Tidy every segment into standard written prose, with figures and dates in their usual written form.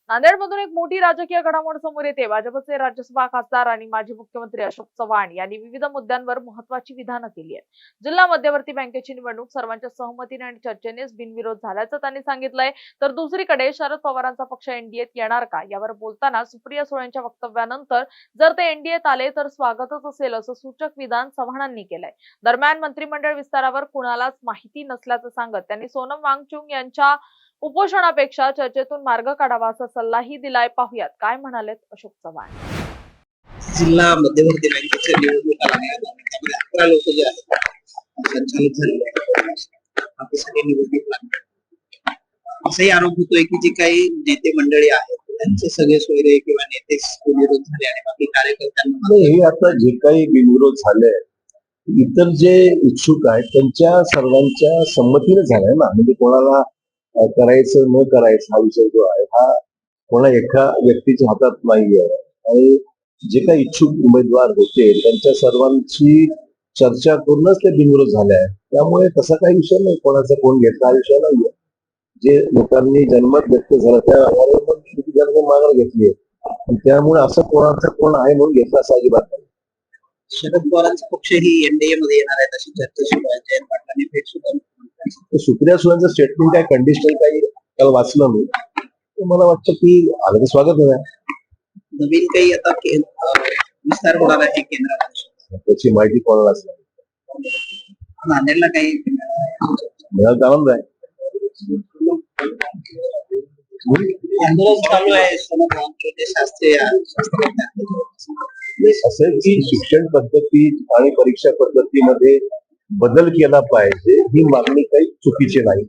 नांदेडमधून एक मोठी राजकीय घडामोड समोर येते। भाजपचे राज्यसभा खासदार आणि माजी मुख्यमंत्री अशोक चव्हाण यांनी विविध मुद्द्यांवर महत्त्वाची विधानं केली आहेत। जिल्हा मध्यवर्ती बँकेची निवडणूक सर्वांच्या सहमतीने आणि चर्चेनेच बिनविरोध झाल्याचं त्यांनी सांगितलंय। तर दुसरीकडे शरद पवारांचा पक्ष एनडीएत येणार का यावर बोलताना सुप्रिया सुळेंच्या वक्तव्यानंतर जर ते एनडीएत आले तर स्वागतच असेल असं सूचक विधान चव्हाणांनी केलंय। दरम्यान मंत्रिमंडळ विस्तारावर कुणालाच माहिती नसल्याचं सांगत त्यांनी सोनम वांगचुक यांच्या उपोषणापेक्षा चर्चेतून मार्ग काढावा असा सल्लाही दिलाय। पाहुयात काय म्हणालेत अशोक चव्हाण। जिल्हा मध्यवर्ती बँकेच्या निवडणुका त्यामध्ये 11 लोक जे आहेत संचालित झाले आपल्यासाठी निवडणूक लागली असाही आरोप होतोय की जे काही नेते मंडळी आहेत त्यांचे सगळे सोयरे किंवा नेते बिनविरोध झाले आणि बाकी कार्यकर्त्यांना हे आता जे काही बिनविरोध झाले इतर जे इच्छुक आहेत त्यांच्या सर्वांच्या संमतीने झालाय ना, म्हणजे कोणाला करायचं न करायचं हा विषय जो आहे हा कोणा एका व्यक्तीच्या हातात नाहीये आणि जे काही इच्छुक उमेदवार होते त्यांच्या सर्वांची चर्चा करूनच ते बिनविरोध झाले आहेत। त्यामुळे तसा काही विषय नाही, कोणाचा कोण घेतला हा विषय नाहीये। जे लोकांनी जनमत व्यक्त झालं त्या आधारे माघार घेतली त्यामुळे असं कोणाचा कोण आहे म्हणून घेतला असं अजिबात नाही। शरद पवारांचा पक्ष ही एनडीए मध्ये येणार आहे अशी चर्चा सुरू आहे। जयंत पाटलांनी भेट सुद्धा सुप्रिया सुळेंचं स्टेटमेंट काय कंडिशनल काही काल वाचलं मी, मला वाटतं की आलं तर स्वागत आहे। नवीन काही आता विस्तार होणार आहे केंद्रामध्ये त्याची माहिती कोणाला असणार, नांदेडला काही मिळालं आनंद आहे। आंदोलन चालू आहे सोनम वांगचुक शास्त्रीय असं की शिक्षण पद्धती आणि परीक्षा पद्धतीमध्ये बदल केला पाहिजे ही मागणी काही चुकीची नाही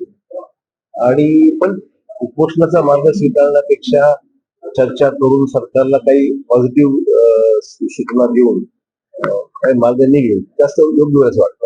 आणि पण उपोषणाचा मार्ग स्वीकारण्यापेक्षा चर्चा करून सरकारला काही पॉझिटिव्ह सूचना देऊन काही मार्ग निघेल जास्त योग्य असं वाटतं।